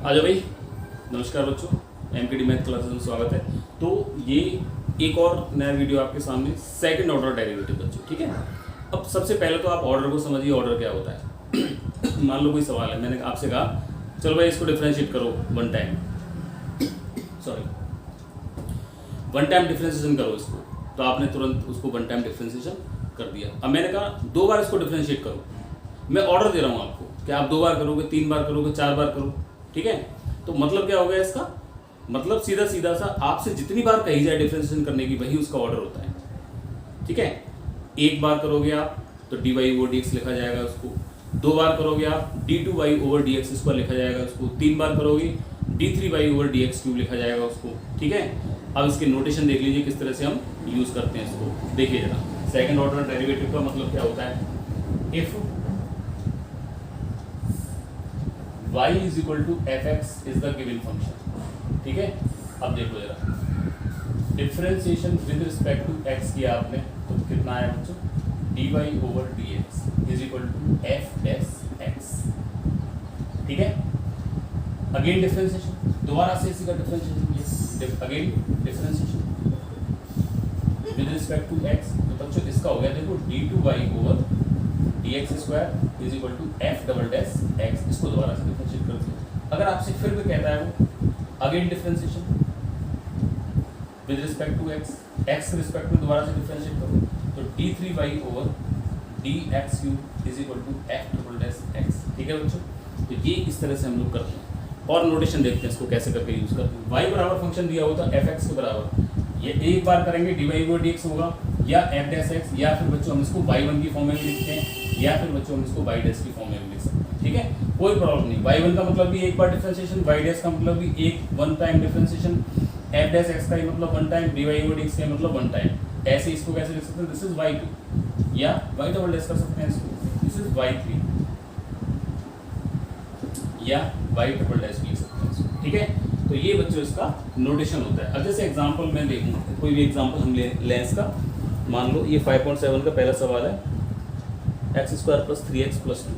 आ जाओ भाई। नमस्कार बच्चों, एमकेडी मैथ क्लासेस में स्वागत है। तो ये एक और नया वीडियो आपके सामने, सेकंड ऑर्डर डेरिवेटिव बच्चों, ठीक है। अब सबसे पहले तो आप ऑर्डर को समझिए, ऑर्डर क्या होता है। मान लो कोई सवाल है, मैंने आपसे कहा चलो भाई इसको डिफरेंशिएट करो वन टाइम डिफरेंशिएशन करो इसको, तो आपने तुरंत उसको वन टाइम डिफरेंशिएशन कर दिया। अब मैंने कहा दो बार इसको डिफरेंशिएट करो, मैं ऑर्डर दे रहा हूँ आपको कि आप दो बार करोगे, तीन बार करोगे, चार बार करो, ठीक है। तो मतलब क्या हो गया इसका, मतलब सीधा सीधा सा आपसे जितनी बार कही जाए डिफरेंशिएशन करने की, वही उसका ऑर्डर होता है, ठीक है। एक बार करोगे आप तो dy ओवर dx लिखा जाएगा उसको, दो बार करोगे आप d2y ओवर dx स्क्वायर लिखा जाएगा उसको, तीन बार करोगे d3y ओवर dx क्यूब लिखा जाएगा उसको, ठीक है। अब इसके नोटेशन देख लीजिए किस तरह से हम यूज करते हैं इसको, देखिए जरा। सेकंड ऑर्डर डेरिवेटिव का मतलब क्या होता है, if y is equal to F X is the given function, ठीक है। अब देखो जरा, differentiation with respect to x किया आपने तो कितना आया बच्चों, dy over dx is equal to F S X, ठीक है। अगेन डिफरेंशिएशन, दोबारा से इसी का differentiation, again differentiation with respect to x, तो बच्चों इसका हो गया देखो d2y over dx square is equal to F double dash x, इसको दोबारा से डिफरेंशिएट कर दिया। अगर आपसे फिर भी कहता है वो again differentiation with respect to x के रिस्पेक्ट में दोबारा से डिफरेंशिएट करो, तो d3y over dx cube is equal to F double dash X, ठीक है बच्चों। तो ये इस तरह से हम लोग करते हैं, और नोटेशन देखते हैं इसको कैसे करके यूज करते हैं। y बराबर फंक्शन दिया होता है एफ एक्स के बराबर, ये एक बार करेंगे dy ओवर dx होगा, या एफ डैश एक्स, या फिर बच्चों हम इसको y1 की फॉर्म में भी लिखते हैं, या फिर बच्चों हम इसको y डैश की फॉर्म में भी लिख सकते हैं, ठीक है। कोई प्रॉब्लम नहीं, y1 का मतलब भी एक बार डिफरेंशिएशन, y डैश का मतलब भी एक one time differentiation, F dash x का ही मतलब one time, dy over dx का मतलब वन टाइम। ऐसे इसको कैसे लिख सकते हैं, दिस इज y2, या y डबल डैश कर सकते हैं इसको, दिस इज y3, या y डबल डैश भी लिख सकते हैं इसको, ठीक है। तो ये बच्चों इसका नोटेशन होता है। अब जैसे एग्जांपल मैं देखूं, कोई भी एग्जांपल हम लें इसका, मान लो ये 5.7 का पहला सवाल है, x square plus 3x plus 2,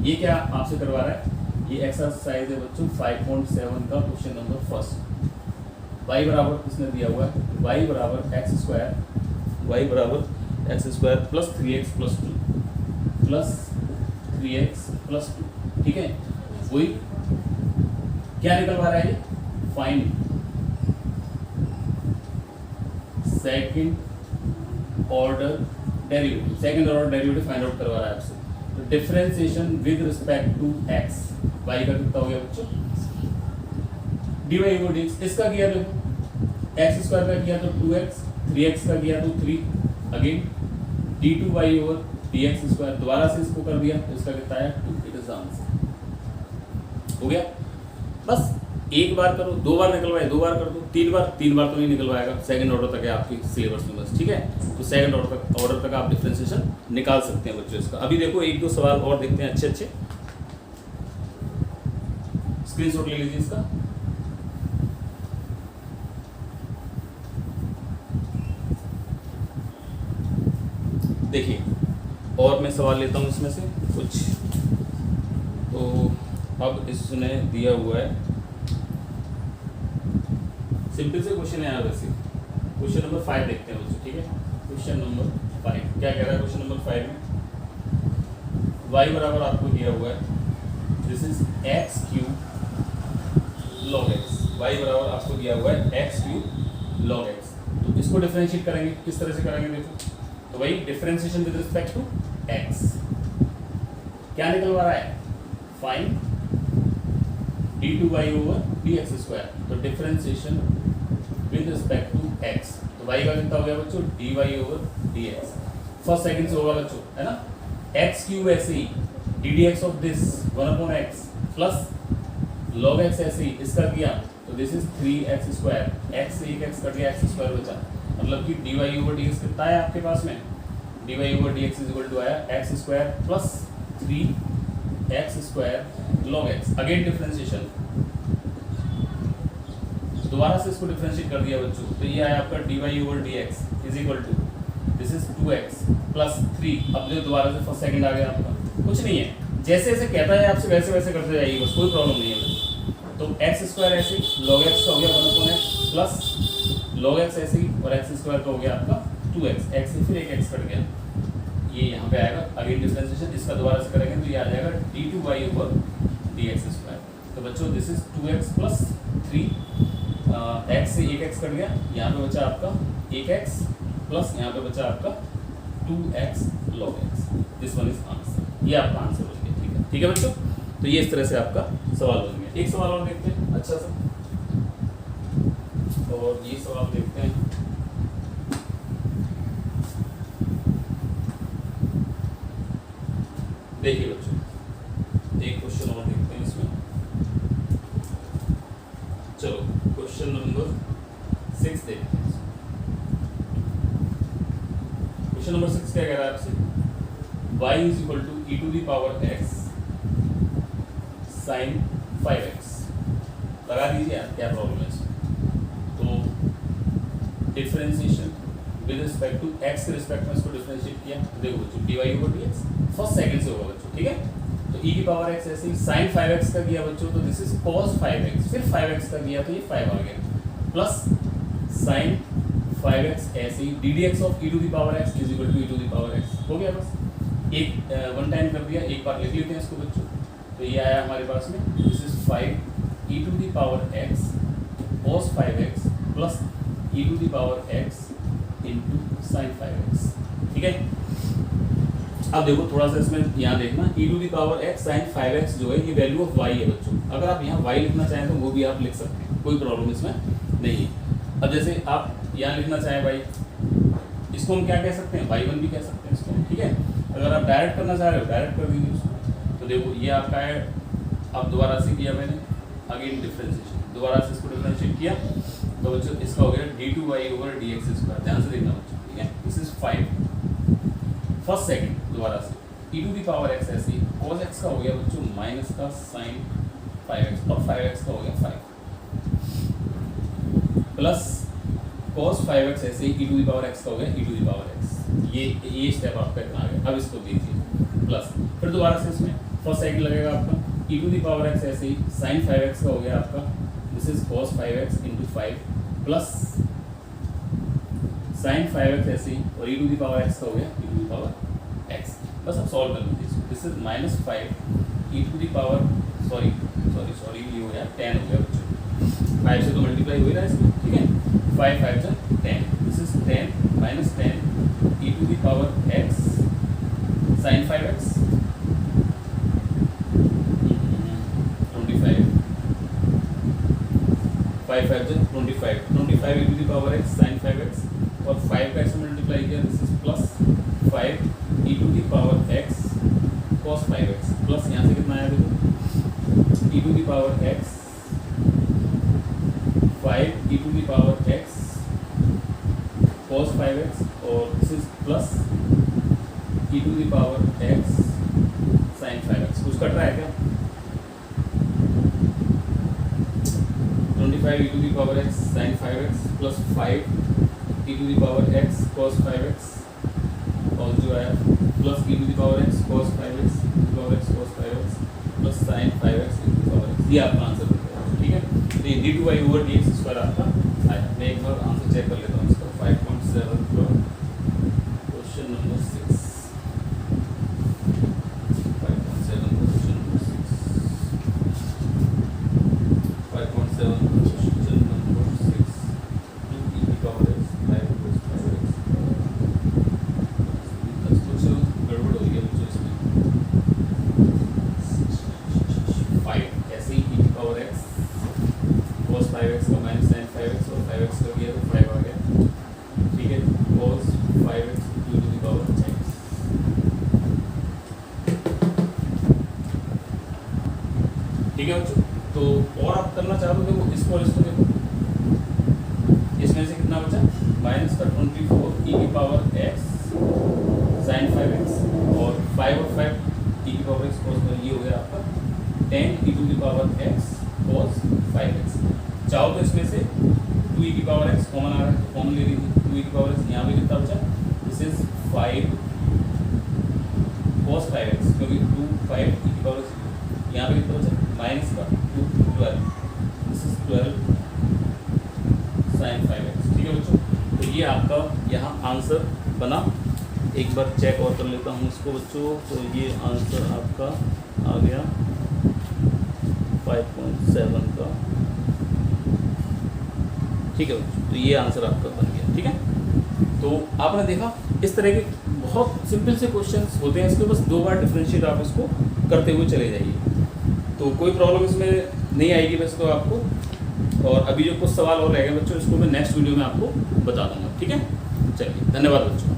ये क्या आपसे करवा रहा है, ये एक्सरसाइज है बच्चों 5.7 का क्वेश्चन नंबर फर्स्ट। y बराबर किसने दिया हुआ है, y बराबर X square plus 3x plus 2 plus 3x plus 2, ठीक है। वही क्या निकलवा रहा है, ये find second order derivative find out करवा रहा है आपसे। तो differentiation with respect to x, y का कितना हो गया बच्चों, dy ओवर dx, इसका किया देखो x स्क्वायर का किया तो 2x, 3x का किया तो 3, again d2y over dx square, दोबारा से इसको कर दिया तो इसका कितना है 2, इट इज आंसर। हो गया, बस एक बार करो, दो बार निकलवाए, दो बार कर दो, तीन बार तो नहीं निकलवाएगा, सेकंड ऑर्डर तक है आपकी सिलेबस में बस, ठीक है। तो सेकंड ऑर्डर तक आप डिफरेंशिएशन निकाल सकते हैं बच्चों इसका। अभी देखो एक दो सवाल और देखते हैं अच्छे, स्क्रीनशॉट ले लीजिए इसका। देखिए, और मैं सवाल लेता हूं इसमें से कुछ। तो अब इसने दिया हुआ है, सिंपल से क्वेश्चन है यार, वैसे क्वेश्चन नंबर 5 देखते हैं बच्चों, ठीक है। क्वेश्चन नंबर 5 क्या कह रहा है, क्वेश्चन नंबर 5 में y बराबर आपको दिया हुआ है, this is x cube log x, y बराबर आपको दिया हुआ है x क्यूब log x। तो इसको डिफरेंशिएट करेंगे, किस तरह से करेंगे देखो, तो भाई differentiation with respect to x, क्या निकलवा रहा है, find d2y over dx square, तो differentiation with respect to x, तो y का कितना हो गया बच्चों, dy over dx, first second से होगा बच्चों, है ना। x क्यूब ऐसे ही ddx of this 1/x plus log x ऐसे ही इसका किया तो this is 3x square, x से एक x कट गया, x स्क्वायर बचा, मतलब कि dy ओवर dx कितना है आपके पास में, dy over dx is equal to आया x square plus 3x square log x, again differentiation, दोबारा से इसको डिफरेंशिएट कर दिया बच्चों, तो ये आया आपका dy over dx is equal to this is 2x plus 3, अब जो दोबारा से फर्स्ट सेकंड आ गया आपका, कुछ नहीं है, जैसे जैसे कहता है आपसे वैसे वैसे करते जाइए, बस कोई प्रॉब्लम नहीं है। स्क्वायर ऐसे log x का हो गया 1/x प्लस log x ऐसे ही और x स्क्वायर का हो गया आपका 2x, x से फिर एक x कट गया, ये यहाँ पे आएगा। अगेन डिफरेंशिएशन इसका दोबारा से करेंगे तो ये आ जाएगा d2y ओवर dx स्क्वायर। तो बच्चों this is 2x plus 3, x से एक x कट गया, यहाँ पे बचा आपका एक x प्लस यहाँ पे बचा आपका 2x log x। This one is answer, ये आपका आंसर बन गया। ठीक है, ठीक है बच्चों, तो ये इस तरह से आपका सवाल बन गया। एक सवाल और देखते हैं अच्छा सा, और ये सवाल देखते हैं। देखिए बच्चों, एक क्वेश्चन और देखते हैं इसमें। चलो क्वेश्चन नंबर 6 देखते हैं। क्वेश्चन नंबर 6 क्या कह रहा है आपसे, y is equal to e to the power x sine 5x। लगा दीजिए यार, क्या प्रॉब्लम है इसमें। तो differentiation with respect to x के रिस्पेक्ट में इसको डिफरेंशिएट किया, देखो बच्चों dy over dx first second से होगा बच्चों, ठीक है। तो e की पावर x ऐसे ही sin 5x का किया बच्चों, तो दिस इज cos 5x, फिर 5x का किया तो ये 5 आ गया, प्लस sin 5x ऐसे ही ddx of e to the power x is equal to e to the power x हो गया। बस एक वन टाइम कर दिया, एक बार लिख लेते हैं इसको बच्चों। तो ये आया हमारे पास में, this is 5 e to the power x cos 5x plus e to the power x into sin 5x, ठीक है। अब देखो थोड़ा सा इसमें यहाँ देखना, e to the power x sin 5x जो है ये वैल्यू ऑफ y है बच्चों। अगर आप यहाँ y लिखना चाहें तो वो भी आप लिख सकते हैं, कोई प्रॉब्लम इसमें नहीं है। अब जैसे आप यहाँ लिखना चाहें y, इसको हम क्या कह सकते हैं, y1 भी कह सकते हैं इसको, ठीक है। अगर आप डायरेक्ट करना चाह रहे हो डायरेक्ट कर दीजिए उसको। तो देखो ये आपका है, अब दोबारा से किया मैंने, अगेन डिफरेंशिएशन, दोबारा से इसको डिफरेंशिएट किया तो बच्चों इसका हो गया d2y ओवर dx स्क्वायर। ध्यान से देखना बच्चों, ठीक है। दिस इज 5 फर्स्ट सेकंड, दोबारा से e to the power x ऐसे ही cos x का हो गया बच्चों माइनस का sin 5x और 5x का हो गया 5 प्लस cos 5x ऐसे ही e to the power x का हो गया e to the power x। ये स्टेप आपका इतना आ गया। अब इसको देखिए प्लस, फिर दोबारा से इसमें फर्स्ट साइकिल लगेगा आपका e to the power x ऐसे ही sin 5x का हो गया आपका, this is cos 5x into 5 plus sin 5x ऐसे ही और e to the power x का हो गया e to the power x। बस अब सॉल्व कर लीजिए इसको, this is minus 5 e to the power sorry ये हो गया 10 हो गया बच्चों, 5 से तो मल्टीप्लाई हो ही रहा है इसमें, ठीक है। 5 5 से 10, this is 10 minus 10 e to the power x sin 5x 25, 5 5 से 25 e to the power x sin 5x और 5 का ऐसे मल्टीप्लाई किया, this is plus 5 e to the power x cos 5x plus यहाँ से कितना आया देखो e to the power x 5 e to the power x cos 5x और this is plus e to the power x sin 5x। कुछ cut रहा है क्या? 25 e to the power x sin 5x plus 5 e to the power x cos 5x और जो है plus e to the power x cos 5x e to the power x cos 5x plus sin 5x e to the power x। ये आपका answer बन गया, ठीक है। तो ये d2y ओवर dx स्क्वायर आपका आया। मैं एक बार आंसर चेक कर लेता हूँ इसका, 5.7 पर question number 6, 5.7 question number 6, 5.7 question number 6 2 e की पावर x 5 cos 5x। कुछ गड़बड़ हो गया मुझे इसमें, 5 ऐसे ही e की पावर x cos 5x का माइनस sin 5x और 5x का किया तो 5 आ गया, ठीक है। cos 5x e to the power x, ठीक है बच्चों। तो और आप करना चाहो तो देखो इसको और इसको देखो, इसमें से कितना बचा माइनस का 24 e की पावर x sin 5x और 5 और 5 e की पावर x cos, ये हो गया आपका 10 e to the power x cos 5x। चाहो तो इसमें से 2 e की पावर x कॉमन आ रहा है तो कॉमन ले लीजिए, 2 e की पावर x यहाँ भी कितना बचा, दिस इज 5 cos 5x क्योंकि 2 5 e की पावर x यहाँ पे कितना बचा माइनस का 2 12, दिस इज 12 sin 5x। ठीक है बच्चों, तो ये आपका यहाँ आंसर बना। एक बार चेक और कर लेता हूँ इसको बच्चों, तो ये आंसर आपका आ गया 5.7 का। ठीक है बच्चों, तो ये आंसर आपका बन गया। ठीक है, तो आपने देखा इस तरह के बहुत सिंपल से क्वेश्चंस होते हैं, इसको बस 2 बार डिफरेंशिएट आप इसको करते हुए चले जाइए, तो कोई प्रॉब्लम इसमें नहीं आएगी वैसे तो आपको। और अभी जो कुछ सवाल और रह गए बच्चों, इसको मैं नेक्स्ट वीडियो में आपको बता दूंगा। ठीक है, चलिए धन्यवाद बच्चों।